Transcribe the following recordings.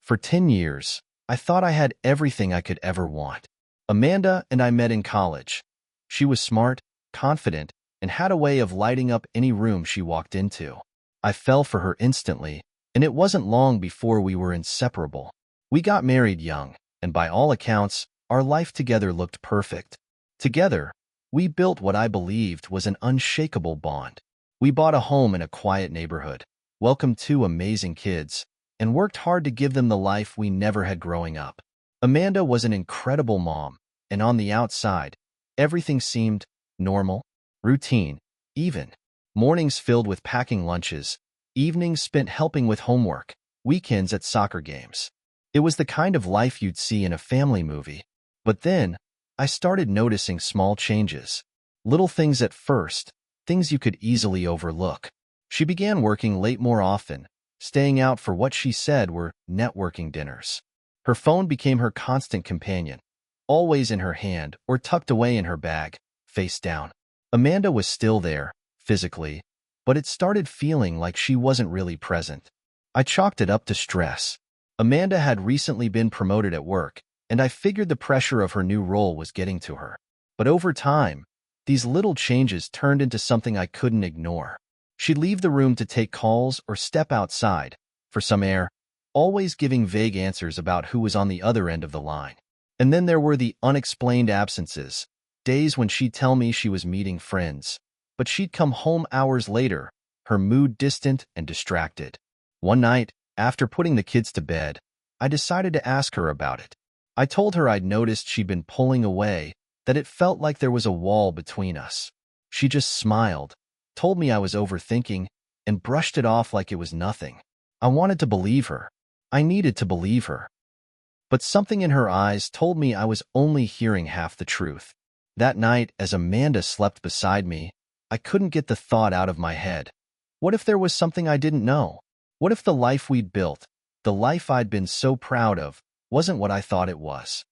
For 10 years, I thought I had everything I could ever want. Amanda and I met in college. She was smart, confident, and had a way of lighting up any room she walked into. I fell for her instantly, and it wasn't long before we were inseparable. We got married young, and by all accounts, our life together looked perfect. Together, we built what I believed was an unshakable bond. We bought a home in a quiet neighborhood, welcomed two amazing kids, and worked hard to give them the life we never had growing up. Amanda was an incredible mom, and on the outside, everything seemed normal, routine, even. Mornings filled with packing lunches, evenings spent helping with homework, weekends at soccer games. It was the kind of life you'd see in a family movie. But then, I started noticing small changes. Little things at first, things you could easily overlook. She began working late more often, staying out for what she said were networking dinners. Her phone became her constant companion, always in her hand or tucked away in her bag, face down. Amanda was still there, physically, but it started feeling like she wasn't really present. I chalked it up to stress. Amanda had recently been promoted at work, and I figured the pressure of her new role was getting to her. But over time, these little changes turned into something I couldn't ignore. She'd leave the room to take calls or step outside for some air, always giving vague answers about who was on the other end of the line. And then there were the unexplained absences, days when she'd tell me she was meeting friends, but she'd come home hours later, her mood distant and distracted. One night, after putting the kids to bed, I decided to ask her about it. I told her I'd noticed she'd been pulling away, that it felt like there was a wall between us. She just smiled, told me I was overthinking, and brushed it off like it was nothing. I wanted to believe her. I needed to believe her. But something in her eyes told me I was only hearing half the truth. That night, as Amanda slept beside me, I couldn't get the thought out of my head. What if there was something I didn't know? What if the life we'd built, the life I'd been so proud of, wasn't what I thought it was?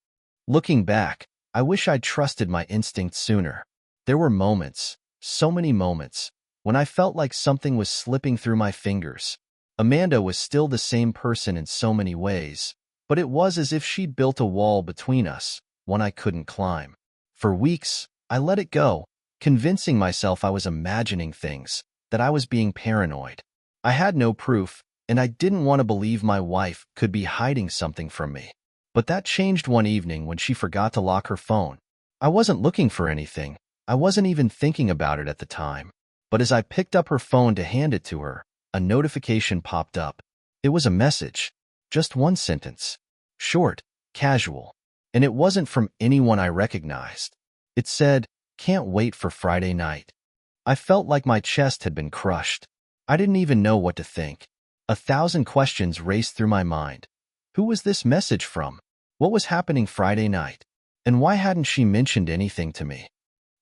Looking back, I wish I'd trusted my instincts sooner. There were moments, so many moments, when I felt like something was slipping through my fingers. Amanda was still the same person in so many ways, but it was as if she'd built a wall between us, one I couldn't climb. For weeks, I let it go, convincing myself I was imagining things, that I was being paranoid. I had no proof, and I didn't want to believe my wife could be hiding something from me. But that changed one evening when she forgot to lock her phone. I wasn't looking for anything. I wasn't even thinking about it at the time. But as I picked up her phone to hand it to her, a notification popped up. It was a message. Just one sentence. Short, casual. And it wasn't from anyone I recognized. It said, "Can't wait for Friday night." I felt like my chest had been crushed. I didn't even know what to think. 1,000 questions raced through my mind. Who was this message from? What was happening Friday night? And why hadn't she mentioned anything to me?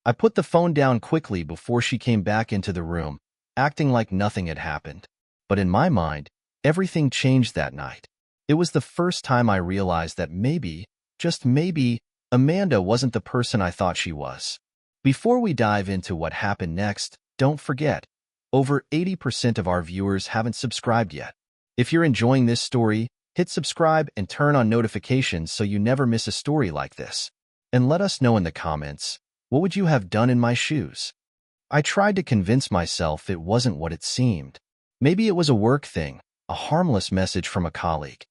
I put the phone down quickly before she came back into the room, acting like nothing had happened. But in my mind, everything changed that night. It was the first time I realized that maybe, just maybe, Amanda wasn't the person I thought she was. Before we dive into what happened next, don't forget, over 80% of our viewers haven't subscribed yet. If you're enjoying this story, hit subscribe and turn on notifications so you never miss a story like this. And let us know in the comments, what would you have done in my shoes? I tried to convince myself it wasn't what it seemed. Maybe it was a work thing, a harmless message from a colleague.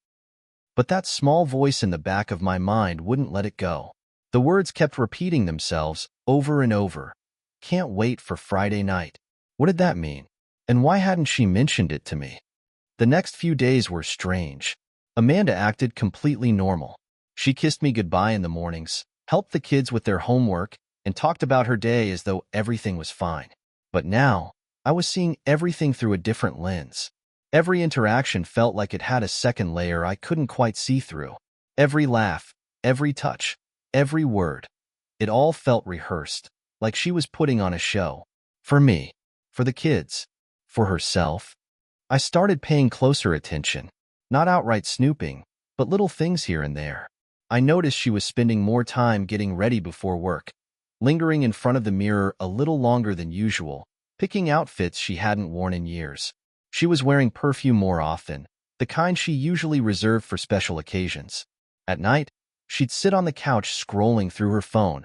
But that small voice in the back of my mind wouldn't let it go. The words kept repeating themselves over and over. Can't wait for Friday night. What did that mean? And why hadn't she mentioned it to me? The next few days were strange. Amanda acted completely normal. She kissed me goodbye in the mornings, helped the kids with their homework, and talked about her day as though everything was fine. But now, I was seeing everything through a different lens. Every interaction felt like it had a second layer I couldn't quite see through. Every laugh, every touch, every word. It all felt rehearsed, like she was putting on a show. For me, for the kids, for herself. I started paying closer attention, not outright snooping, but little things here and there. I noticed she was spending more time getting ready before work, lingering in front of the mirror a little longer than usual, picking outfits she hadn't worn in years. She was wearing perfume more often, the kind she usually reserved for special occasions. At night, she'd sit on the couch scrolling through her phone,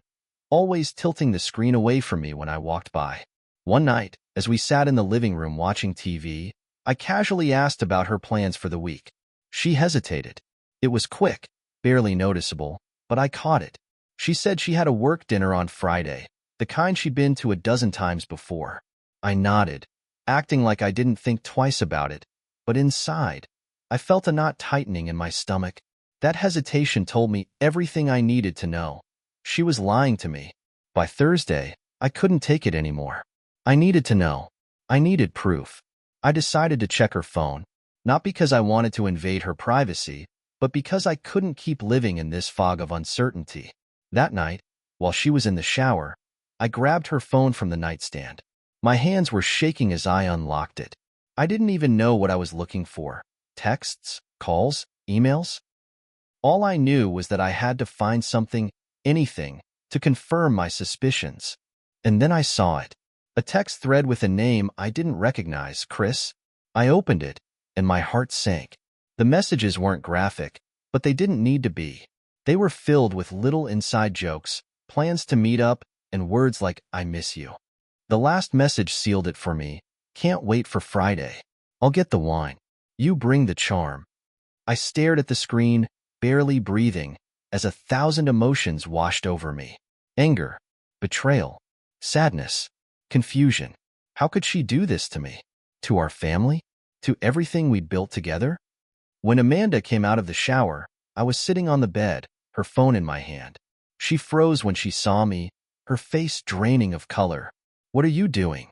always tilting the screen away from me when I walked by. One night, as we sat in the living room watching TV, I casually asked about her plans for the week. She hesitated. It was quick, barely noticeable, but I caught it. She said she had a work dinner on Friday, the kind she'd been to a dozen times before. I nodded, acting like I didn't think twice about it, but inside, I felt a knot tightening in my stomach. That hesitation told me everything I needed to know. She was lying to me. By Thursday, I couldn't take it anymore. I needed to know. I needed proof. I decided to check her phone, not because I wanted to invade her privacy, but because I couldn't keep living in this fog of uncertainty. That night, while she was in the shower, I grabbed her phone from the nightstand. My hands were shaking as I unlocked it. I didn't even know what I was looking for. Texts, calls, emails? All I knew was that I had to find something, anything, to confirm my suspicions. And then I saw it. A text thread with a name I didn't recognize, Chris. I opened it, and my heart sank. The messages weren't graphic, but they didn't need to be. They were filled with little inside jokes, plans to meet up, and words like, I miss you. The last message sealed it for me. Can't wait for Friday. I'll get the wine. You bring the charm. I stared at the screen, barely breathing, as 1,000 emotions washed over me. Anger, betrayal, sadness, confusion. How could she do this to me? To our family? To everything we'd built together? When Amanda came out of the shower, I was sitting on the bed, her phone in my hand. She froze when she saw me, her face draining of color. What are you doing?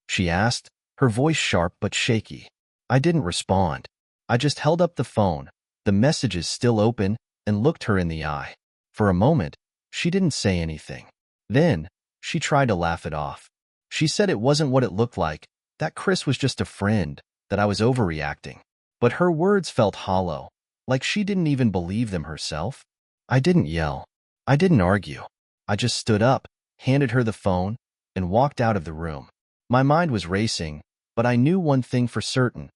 She asked, her voice sharp but shaky. I didn't respond. I just held up the phone, the messages still open, and looked her in the eye. For a moment, she didn't say anything. Then, she tried to laugh it off. She said it wasn't what it looked like, that Chris was just a friend, that I was overreacting. But her words felt hollow, like she didn't even believe them herself. I didn't yell. I didn't argue. I just stood up, handed her the phone, and walked out of the room. My mind was racing, but I knew one thing for certain.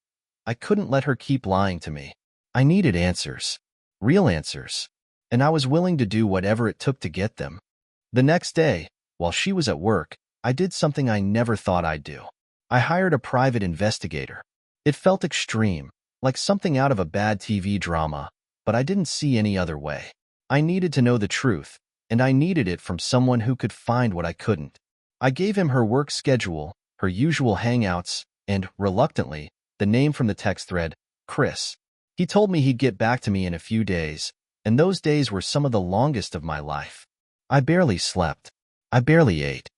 I couldn't let her keep lying to me. I needed answers. Real answers. And I was willing to do whatever it took to get them. The next day, while she was at work, I did something I never thought I'd do. I hired a private investigator. It felt extreme, like something out of a bad TV drama, but I didn't see any other way. I needed to know the truth, and I needed it from someone who could find what I couldn't. I gave him her work schedule, her usual hangouts, and, reluctantly, the name from the text thread, Chris. He told me he'd get back to me in a few days, and those days were some of the longest of my life. I barely slept. I barely ate.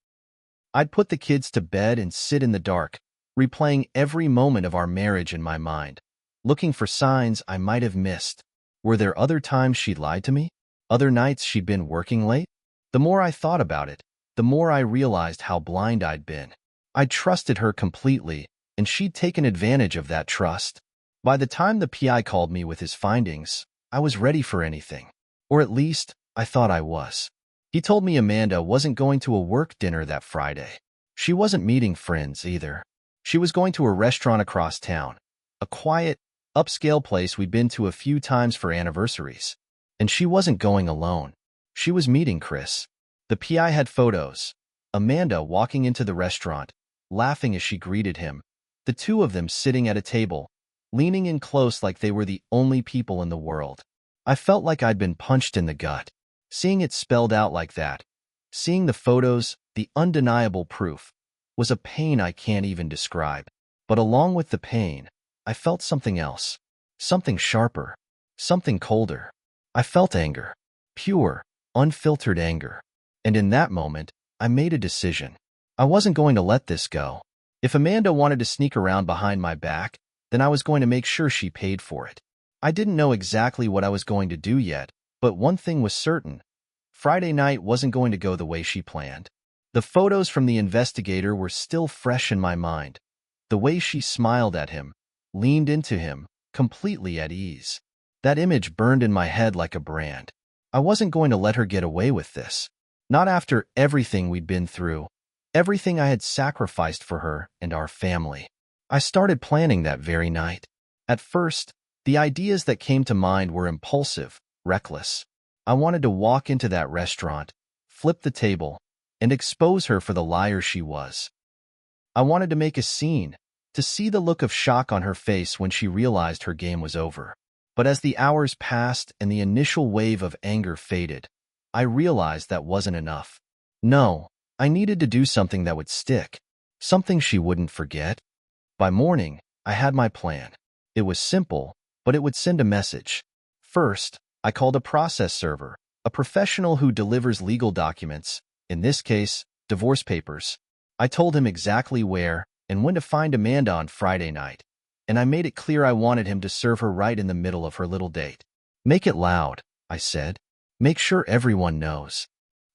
I'd put the kids to bed and sit in the dark, replaying every moment of our marriage in my mind, looking for signs I might have missed. Were there other times she'd lied to me? Other nights she'd been working late? The more I thought about it, the more I realized how blind I'd been. I'd trusted her completely, and she'd taken advantage of that trust. By the time the PI called me with his findings, I was ready for anything. Or at least, I thought I was. He told me Amanda wasn't going to a work dinner that Friday. She wasn't meeting friends either. She was going to a restaurant across town, a quiet, upscale place we'd been to a few times for anniversaries. And she wasn't going alone. She was meeting Chris. The PI had photos. Amanda walking into the restaurant, laughing as she greeted him. The two of them sitting at a table, leaning in close like they were the only people in the world. I felt like I'd been punched in the gut. Seeing it spelled out like that, seeing the photos, the undeniable proof, was a pain I can't even describe. But along with the pain, I felt something else. Something sharper. Something colder. I felt anger. Pure, unfiltered anger. And in that moment, I made a decision. I wasn't going to let this go. If Amanda wanted to sneak around behind my back, then I was going to make sure she paid for it. I didn't know exactly what I was going to do yet, but one thing was certain. Friday night wasn't going to go the way she planned. The photos from the investigator were still fresh in my mind. The way she smiled at him, leaned into him, completely at ease. That image burned in my head like a brand. I wasn't going to let her get away with this. Not after everything we'd been through, everything I had sacrificed for her and our family. I started planning that very night. At first, The ideas that came to mind were impulsive, reckless. I wanted to walk into that restaurant, flip the table, and expose her for the liar she was. I wanted to make a scene, to see the look of shock on her face when she realized her game was over. But as the hours passed and the initial wave of anger faded, I realized that wasn't enough. No, I needed to do something that would stick, something she wouldn't forget. By morning, I had my plan. It was simple, but it would send a message. First, I called a process server, a professional who delivers legal documents, in this case, divorce papers. I told him exactly where and when to find Amanda on Friday night, and I made it clear I wanted him to serve her right in the middle of her little date. Make it loud, I said. Make sure everyone knows.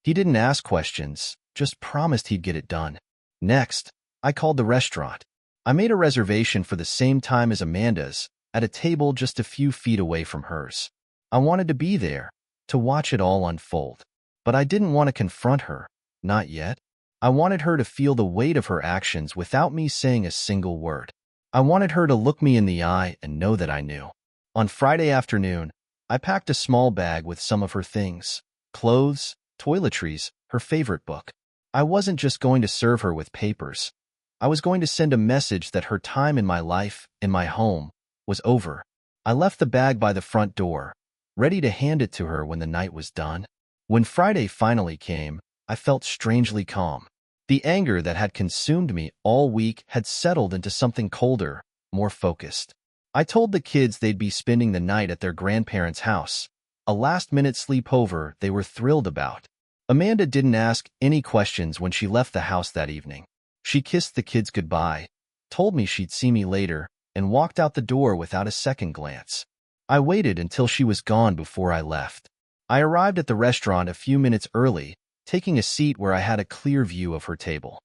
He didn't ask questions, just promised he'd get it done. Next, I called the restaurant. I made a reservation for the same time as Amanda's, at a table just a few feet away from hers. I wanted to be there, to watch it all unfold. But I didn't want to confront her, not yet. I wanted her to feel the weight of her actions without me saying a single word. I wanted her to look me in the eye and know that I knew. On Friday afternoon, I packed a small bag with some of her things, clothes, toiletries, her favorite book. I wasn't just going to serve her with papers. I was going to send a message that her time in my life, in my home, was over. I left the bag by the front door, ready to hand it to her when the night was done. When Friday finally came, I felt strangely calm. The anger that had consumed me all week had settled into something colder, more focused. I told the kids they'd be spending the night at their grandparents' house, a last-minute sleepover they were thrilled about. Amanda didn't ask any questions when she left the house that evening. She kissed the kids goodbye, told me she'd see me later, and walked out the door without a second glance. I waited until she was gone before I left. I arrived at the restaurant a few minutes early, taking a seat where I had a clear view of her table.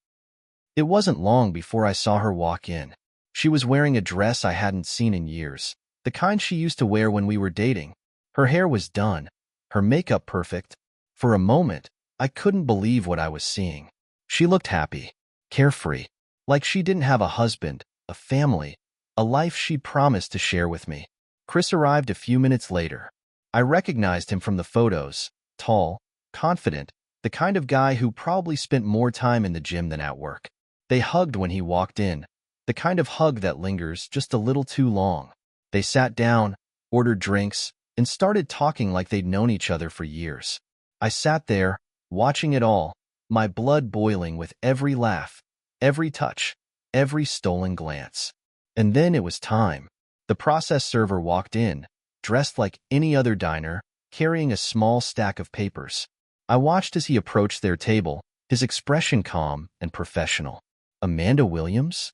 It wasn't long before I saw her walk in. She was wearing a dress I hadn't seen in years, the kind she used to wear when we were dating. Her hair was done, her makeup perfect. For a moment, I couldn't believe what I was seeing. She looked happy, carefree, like she didn't have a husband, a family, a life she'd promised to share with me. Chris arrived a few minutes later. I recognized him from the photos, tall, confident, the kind of guy who probably spent more time in the gym than at work. They hugged when he walked in, the kind of hug that lingers just a little too long. They sat down, ordered drinks, and started talking like they'd known each other for years. I sat there, watching it all, my blood boiling with every laugh, every touch, every stolen glance. And then it was time. The process server walked in, dressed like any other diner, carrying a small stack of papers. I watched as he approached their table, his expression calm and professional. "Amanda Williams?"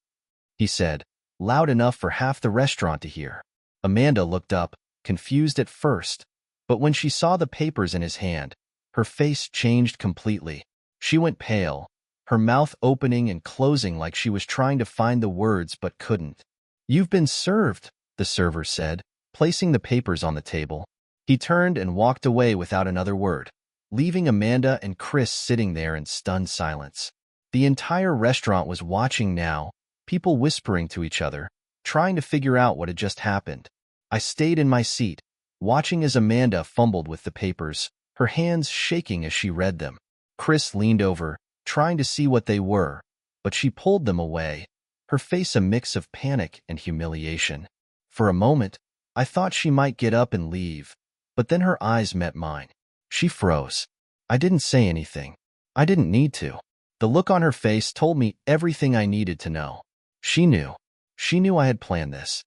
he said, loud enough for half the restaurant to hear. Amanda looked up, confused at first, but when she saw the papers in his hand, her face changed completely. She went pale, her mouth opening and closing like she was trying to find the words but couldn't. "You've been served," the server said, placing the papers on the table. He turned and walked away without another word, leaving Amanda and Chris sitting there in stunned silence. The entire restaurant was watching now, people whispering to each other, trying to figure out what had just happened. I stayed in my seat, watching as Amanda fumbled with the papers, her hands shaking as she read them. Chris leaned over, trying to see what they were, but she pulled them away, her face a mix of panic and humiliation. For a moment, I thought she might get up and leave, but then her eyes met mine. She froze. I didn't say anything. I didn't need to. The look on her face told me everything I needed to know. She knew. She knew I had planned this.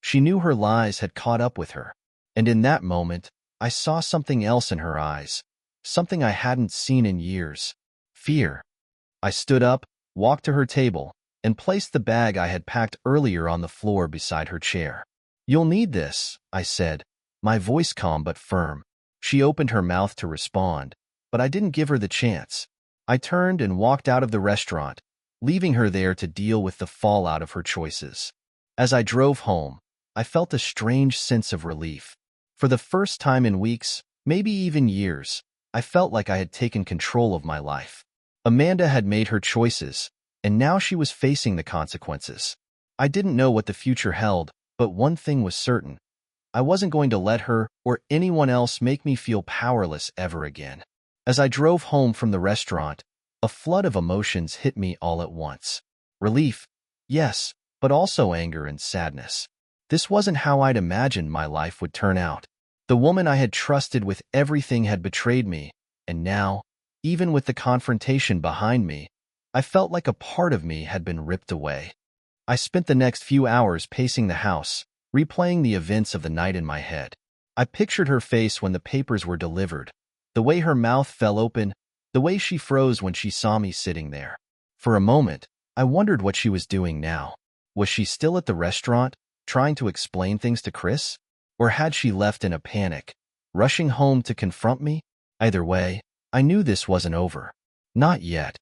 She knew her lies had caught up with her. And in that moment, I saw something else in her eyes, something I hadn't seen in years. Fear. I stood up, walked to her table, and placed the bag I had packed earlier on the floor beside her chair. "You'll need this," I said, my voice calm but firm. She opened her mouth to respond, but I didn't give her the chance. I turned and walked out of the restaurant, leaving her there to deal with the fallout of her choices. As I drove home, I felt a strange sense of relief. For the first time in weeks, maybe even years, I felt like I had taken control of my life. Amanda had made her choices, and now she was facing the consequences. I didn't know what the future held, But one thing was certain. I wasn't going to let her or anyone else make me feel powerless ever again. As I drove home from the restaurant, a flood of emotions hit me all at once. Relief, yes, but also anger and sadness. This wasn't how I'd imagined my life would turn out. The woman I had trusted with everything had betrayed me, and now, even with the confrontation behind me, I felt like a part of me had been ripped away. I spent the next few hours pacing the house, replaying the events of the night in my head. I pictured her face when the papers were delivered, the way her mouth fell open, the way she froze when she saw me sitting there. For a moment, I wondered what she was doing now. Was she still at the restaurant, trying to explain things to Chris? Or had she left in a panic, rushing home to confront me? Either way, I knew this wasn't over. Not yet.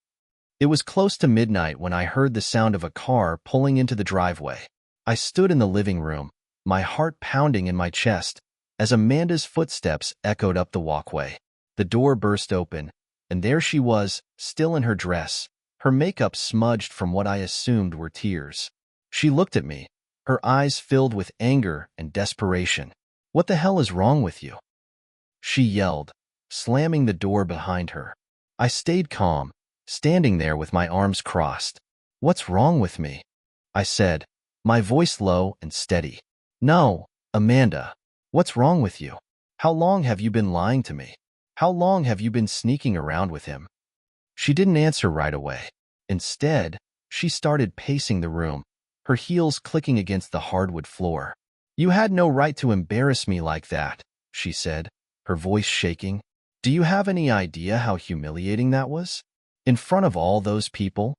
It was close to midnight when I heard the sound of a car pulling into the driveway. I stood in the living room, my heart pounding in my chest, as Amanda's footsteps echoed up the walkway. The door burst open, and there she was, still in her dress, her makeup smudged from what I assumed were tears. She looked at me, her eyes filled with anger and desperation. "What the hell is wrong with you?" she yelled, slamming the door behind her. I stayed calm, standing there with my arms crossed. "What's wrong with me?" I said, my voice low and steady. "No, Amanda. What's wrong with you? How long have you been lying to me? How long have you been sneaking around with him?" She didn't answer right away. Instead, she started pacing the room, her heels clicking against the hardwood floor. "You had no right to embarrass me like that," she said, her voice shaking. "Do you have any idea how humiliating that was? In front of all those people?"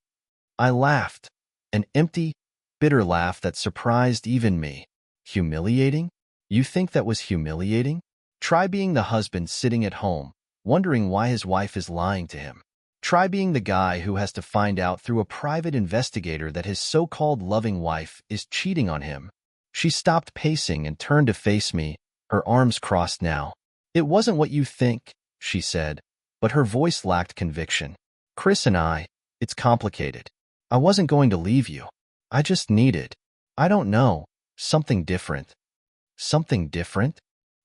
I laughed, an empty, bitter laugh that surprised even me. Humiliating? You think that was humiliating? Try being the husband sitting at home, wondering why his wife is lying to him. Try being the guy who has to find out through a private investigator that his so-called loving wife is cheating on him. She stopped pacing and turned to face me, her arms crossed now. "It wasn't what you think," she said, but her voice lacked conviction. "Chris and it's complicated. I wasn't going to leave you. I just needed, I don't know, something different." "Something different?"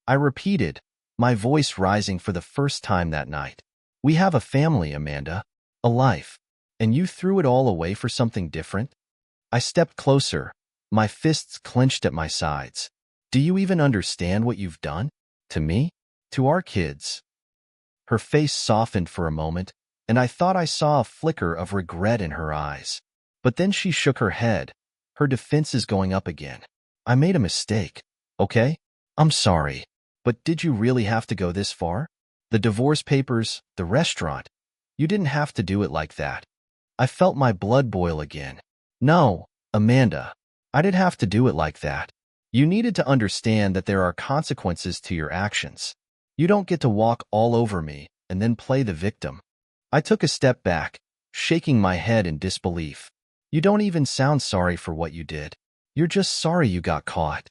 I repeated, my voice rising for the first time that night. "We have a family, Amanda, a life, and you threw it all away for something different?" I stepped closer, my fists clenched at my sides. "Do you even understand what you've done? To me? To our kids?" Her face softened for a moment, and I thought I saw a flicker of regret in her eyes. But then she shook her head, her defenses going up again. "I made a mistake, okay? I'm sorry. But did you really have to go this far? The divorce papers, the restaurant. You didn't have to do it like that." I felt my blood boil again. "No, Amanda. I didn't have to do it like that. You needed to understand that there are consequences to your actions. You don't get to walk all over me and then play the victim." I took a step back, shaking my head in disbelief. "You don't even sound sorry for what you did. You're just sorry you got caught."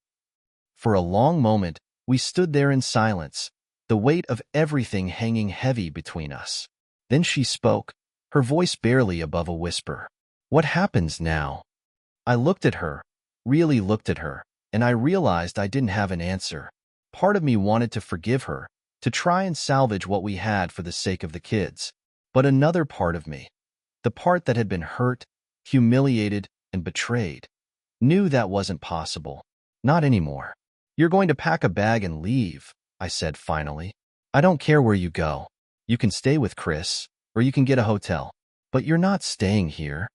For a long moment, we stood there in silence, the weight of everything hanging heavy between us. Then she spoke, her voice barely above a whisper. "What happens now?" I looked at her, really looked at her, and I realized I didn't have an answer. Part of me wanted to forgive her, to try and salvage what we had for the sake of the kids. But another part of me, the part that had been hurt, humiliated, and betrayed, knew that wasn't possible. Not anymore. "You're going to pack a bag and leave," I said finally. "I don't care where you go. You can stay with Chris, or you can get a hotel. But you're not staying here."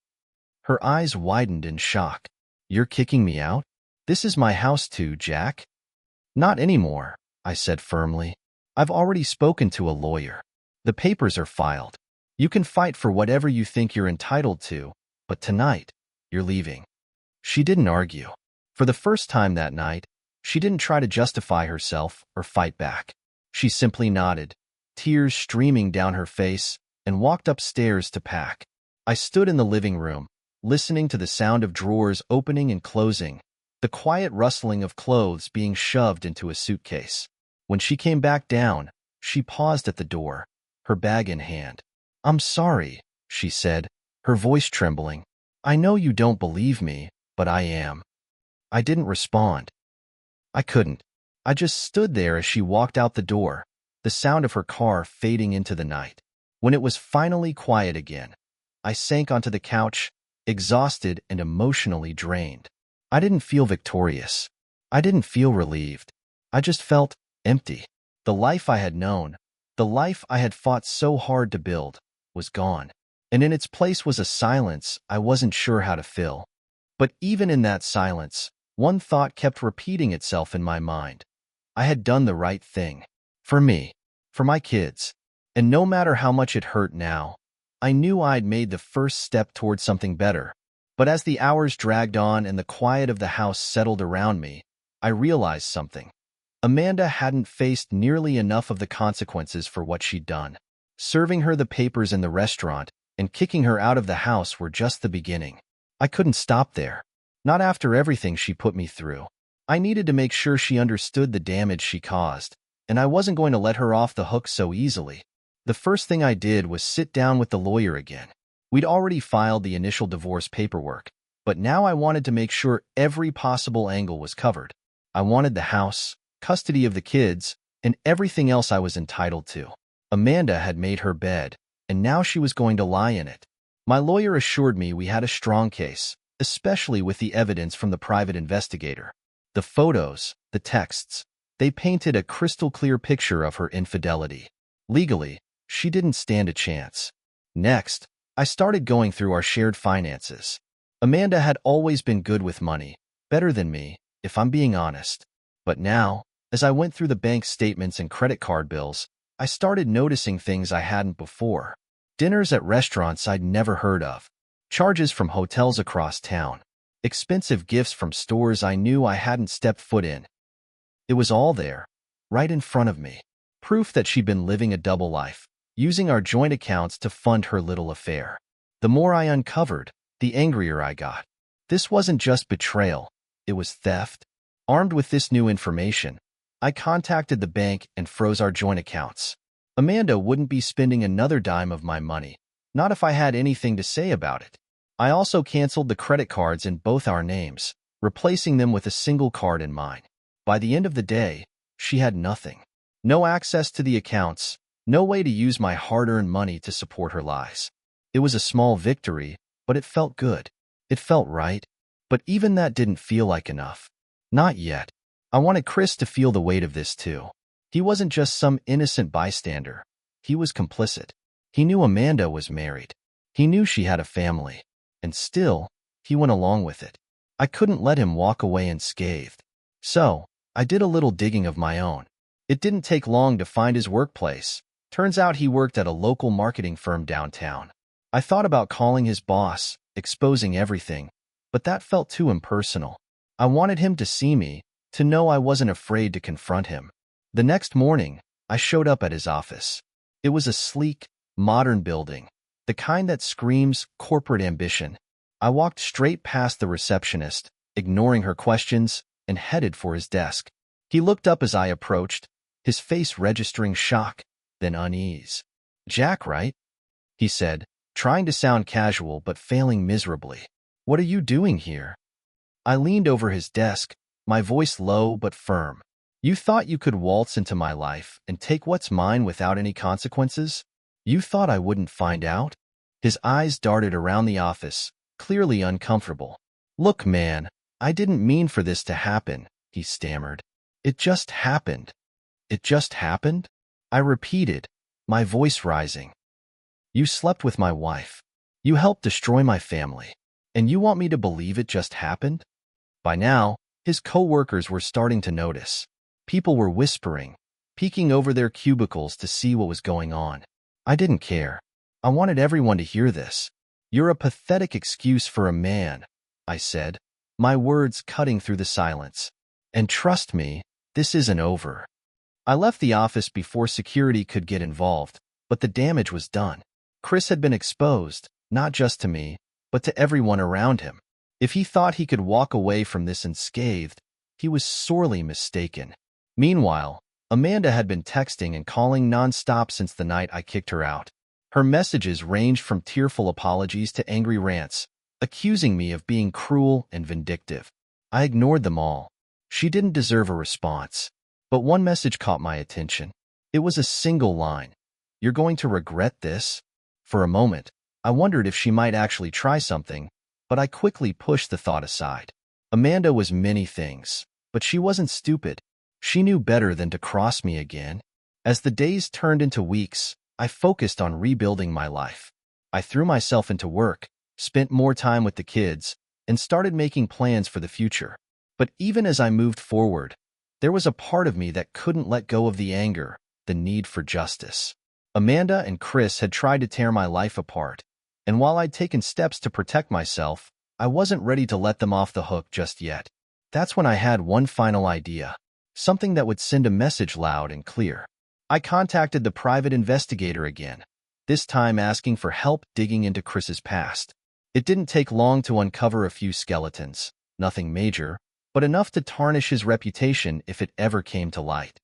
Her eyes widened in shock. "You're kicking me out? This is my house too, Jack." "Not anymore," I said firmly. "I've already spoken to a lawyer. The papers are filed. You can fight for whatever you think you're entitled to, but tonight, you're leaving." She didn't argue. For the first time that night, she didn't try to justify herself or fight back. She simply nodded, tears streaming down her face, and walked upstairs to pack. I stood in the living room, listening to the sound of drawers opening and closing, the quiet rustling of clothes being shoved into a suitcase. When she came back down, she paused at the door, her bag in hand. "I'm sorry," she said, her voice trembling. "I know you don't believe me, but I am." I didn't respond. I couldn't. I just stood there as she walked out the door, the sound of her car fading into the night. When it was finally quiet again, I sank onto the couch, exhausted and emotionally drained. I didn't feel victorious. I didn't feel relieved. I just felt empty. The life I had known, the life I had fought so hard to build, was gone. And in its place was a silence I wasn't sure how to fill. But even in that silence, one thought kept repeating itself in my mind. I had done the right thing. For me. For my kids. And no matter how much it hurt now, I knew I'd made the first step toward something better. But as the hours dragged on and the quiet of the house settled around me, I realized something. Amanda hadn't faced nearly enough of the consequences for what she'd done. Serving her the papers in the restaurant and kicking her out of the house were just the beginning. I couldn't stop there. Not after everything she put me through. I needed to make sure she understood the damage she caused, and I wasn't going to let her off the hook so easily. The first thing I did was sit down with the lawyer again. We'd already filed the initial divorce paperwork, but now I wanted to make sure every possible angle was covered. I wanted the house, custody of the kids, and everything else I was entitled to. Amanda had made her bed, and now she was going to lie in it. My lawyer assured me we had a strong case, especially with the evidence from the private investigator. The photos, the texts, they painted a crystal-clear picture of her infidelity. Legally, she didn't stand a chance. Next, I started going through our shared finances. Amanda had always been good with money, better than me, if I'm being honest. But now, as I went through the bank statements and credit card bills, I started noticing things I hadn't before. Dinners at restaurants I'd never heard of. Charges from hotels across town. Expensive gifts from stores I knew I hadn't stepped foot in. It was all there, right in front of me. Proof that she'd been living a double life, using our joint accounts to fund her little affair. The more I uncovered, the angrier I got. This wasn't just betrayal, it was theft. Armed with this new information, I contacted the bank and froze our joint accounts. Amanda wouldn't be spending another dime of my money, not if I had anything to say about it. I also canceled the credit cards in both our names, replacing them with a single card in mine. By the end of the day, she had nothing. No access to the accounts, no way to use my hard-earned money to support her lies. It was a small victory, but it felt good. It felt right. But even that didn't feel like enough. Not yet. I wanted Chris to feel the weight of this too. He wasn't just some innocent bystander. He was complicit. He knew Amanda was married. He knew she had a family. And still, he went along with it. I couldn't let him walk away unscathed. So, I did a little digging of my own. It didn't take long to find his workplace. Turns out he worked at a local marketing firm downtown. I thought about calling his boss, exposing everything, but that felt too impersonal. I wanted him to see me, to know I wasn't afraid to confront him. The next morning, I showed up at his office. It was a sleek, modern building, the kind that screams corporate ambition. I walked straight past the receptionist, ignoring her questions, and headed for his desk. He looked up as I approached, his face registering shock, then unease. "Jack, right?" he said, trying to sound casual but failing miserably. "What are you doing here?" I leaned over his desk, my voice low but firm. "You thought you could waltz into my life and take what's mine without any consequences? You thought I wouldn't find out?" His eyes darted around the office, clearly uncomfortable. "Look, man, I didn't mean for this to happen," he stammered. "It just happened." "It just happened?" I repeated, my voice rising. "You slept with my wife. You helped destroy my family. And you want me to believe it just happened?" By now, his co-workers were starting to notice. People were whispering, peeking over their cubicles to see what was going on. I didn't care. I wanted everyone to hear this. "You're a pathetic excuse for a man," I said, my words cutting through the silence. "And trust me, this isn't over." I left the office before security could get involved, but the damage was done. Chris had been exposed, not just to me, but to everyone around him. If he thought he could walk away from this unscathed, he was sorely mistaken. Meanwhile, Amanda had been texting and calling nonstop since the night I kicked her out. Her messages ranged from tearful apologies to angry rants, accusing me of being cruel and vindictive. I ignored them all. She didn't deserve a response. But one message caught my attention. It was a single line. "You're going to regret this?" For a moment, I wondered if she might actually try something, but I quickly pushed the thought aside. Amanda was many things, but she wasn't stupid. She knew better than to cross me again. As the days turned into weeks, I focused on rebuilding my life. I threw myself into work, spent more time with the kids, and started making plans for the future. But even as I moved forward, there was a part of me that couldn't let go of the anger, the need for justice. Amanda and Chris had tried to tear my life apart, and while I'd taken steps to protect myself, I wasn't ready to let them off the hook just yet. That's when I had one final idea, something that would send a message loud and clear. I contacted the private investigator again, this time asking for help digging into Chris's past. It didn't take long to uncover a few skeletons, nothing major, but enough to tarnish his reputation if it ever came to light.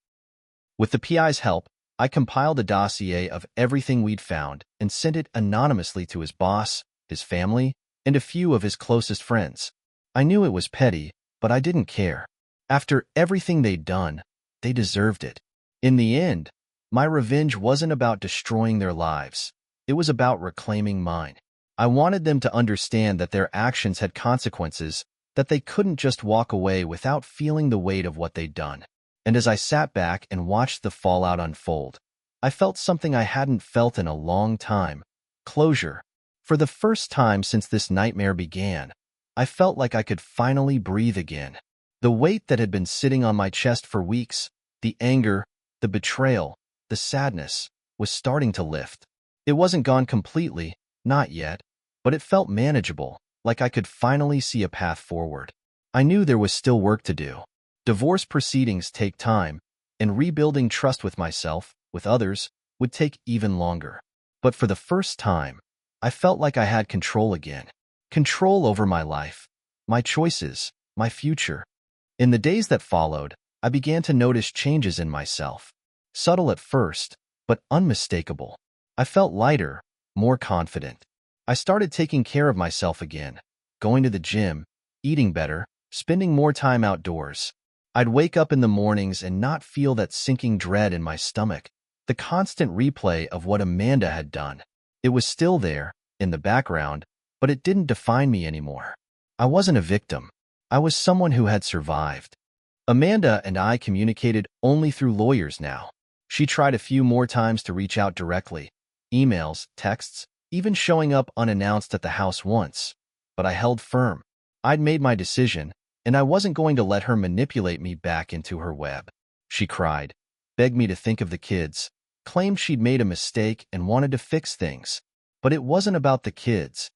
With the PI's help, I compiled a dossier of everything we'd found and sent it anonymously to his boss, his family, and a few of his closest friends. I knew it was petty, but I didn't care. After everything they'd done, they deserved it. In the end, my revenge wasn't about destroying their lives. It was about reclaiming mine. I wanted them to understand that their actions had consequences, that they couldn't just walk away without feeling the weight of what they'd done. And as I sat back and watched the fallout unfold, I felt something I hadn't felt in a long time: closure. For the first time since this nightmare began, I felt like I could finally breathe again. The weight that had been sitting on my chest for weeks, the anger, the betrayal, the sadness, was starting to lift. It wasn't gone completely, not yet, but it felt manageable, like I could finally see a path forward. I knew there was still work to do. Divorce proceedings take time, and rebuilding trust with myself, with others, would take even longer. But for the first time, I felt like I had control again. Control over my life, my choices, my future. In the days that followed, I began to notice changes in myself. Subtle at first, but unmistakable. I felt lighter, more confident. I started taking care of myself again, going to the gym, eating better, spending more time outdoors. I'd wake up in the mornings and not feel that sinking dread in my stomach, the constant replay of what Amanda had done. It was still there, in the background, but it didn't define me anymore. I wasn't a victim. I was someone who had survived. Amanda and I communicated only through lawyers now. She tried a few more times to reach out directly, emails, texts, even showing up unannounced at the house once. But I held firm. I'd made my decision, and I wasn't going to let her manipulate me back into her web. She cried, begged me to think of the kids, claimed she'd made a mistake and wanted to fix things. But it wasn't about the kids.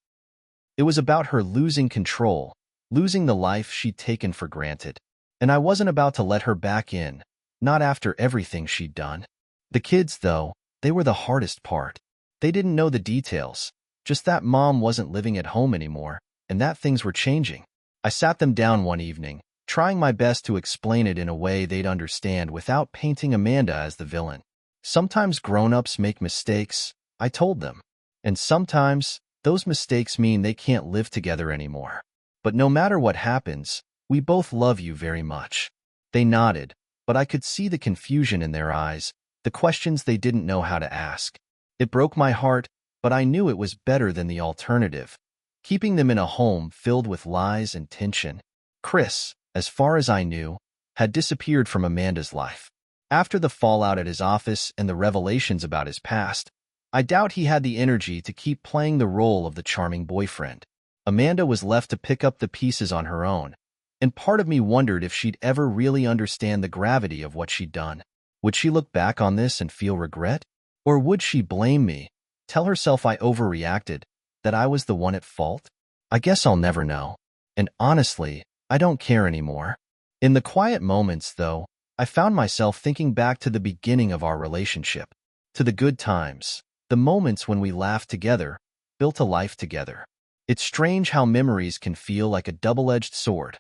It was about her losing control, losing the life she'd taken for granted. And I wasn't about to let her back in, not after everything she'd done. The kids, though, they were the hardest part. They didn't know the details, just that mom wasn't living at home anymore, and that things were changing. I sat them down one evening, trying my best to explain it in a way they'd understand without painting Amanda as the villain. Sometimes grown-ups make mistakes, I told them. And sometimes, those mistakes mean they can't live together anymore. But no matter what happens, we both love you very much. They nodded, but I could see the confusion in their eyes, the questions they didn't know how to ask. It broke my heart, but I knew it was better than the alternative, keeping them in a home filled with lies and tension. Chris, as far as I knew, had disappeared from Amanda's life. After the fallout at his office and the revelations about his past, I doubt he had the energy to keep playing the role of the charming boyfriend. Amanda was left to pick up the pieces on her own, and part of me wondered if she'd ever really understand the gravity of what she'd done. Would she look back on this and feel regret? Or would she blame me, tell herself I overreacted, that I was the one at fault? I guess I'll never know. And honestly, I don't care anymore. In the quiet moments, though, I found myself thinking back to the beginning of our relationship, to the good times, the moments when we laughed together, built a life together. It's strange how memories can feel like a double-edged sword,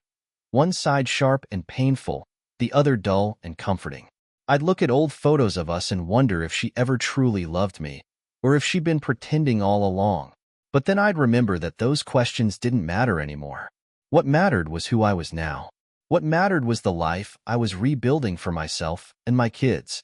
one side sharp and painful, the other dull and comforting. I'd look at old photos of us and wonder if she ever truly loved me, or if she'd been pretending all along. But then I'd remember that those questions didn't matter anymore. What mattered was who I was now. What mattered was the life I was rebuilding for myself and my kids.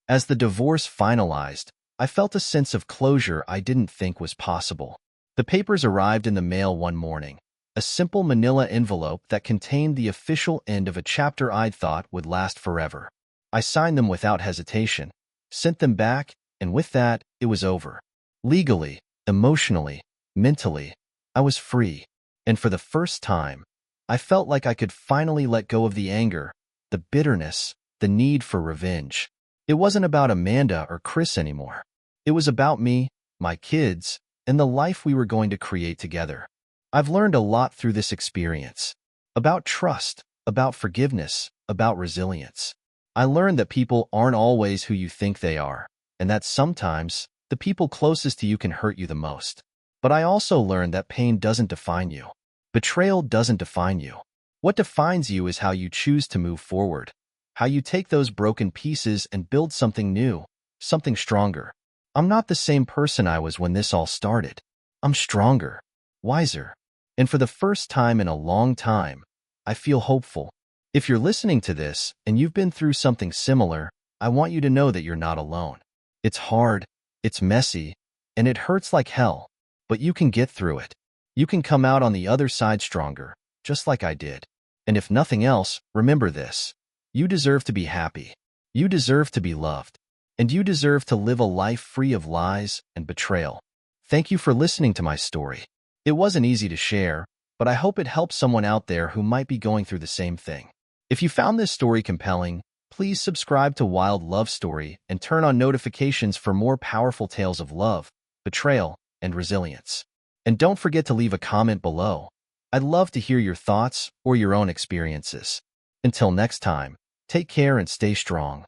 As the divorce finalized, I felt a sense of closure I didn't think was possible. The papers arrived in the mail one morning, a simple manila envelope that contained the official end of a chapter I'd thought would last forever. I signed them without hesitation, sent them back, and with that, it was over. Legally, emotionally, mentally, I was free. And for the first time, I felt like I could finally let go of the anger, the bitterness, the need for revenge. It wasn't about Amanda or Chris anymore. It was about me, my kids, and the life we were going to create together. I've learned a lot through this experience. About trust, about forgiveness, about resilience. I learned that people aren't always who you think they are, and that sometimes the people closest to you can hurt you the most. But I also learned that pain doesn't define you. Betrayal doesn't define you. What defines you is how you choose to move forward, how you take those broken pieces and build something new, something stronger. I'm not the same person I was when this all started. I'm stronger, wiser, and for the first time in a long time, I feel hopeful. If you're listening to this and you've been through something similar, I want you to know that you're not alone. It's hard, it's messy, and it hurts like hell, but you can get through it. You can come out on the other side stronger, just like I did. And if nothing else, remember this. You deserve to be happy. You deserve to be loved. And you deserve to live a life free of lies and betrayal. Thank you for listening to my story. It wasn't easy to share, but I hope it helps someone out there who might be going through the same thing. If you found this story compelling, please subscribe to Wild Love Story and turn on notifications for more powerful tales of love, betrayal, and resilience. And don't forget to leave a comment below. I'd love to hear your thoughts or your own experiences. Until next time, take care and stay strong.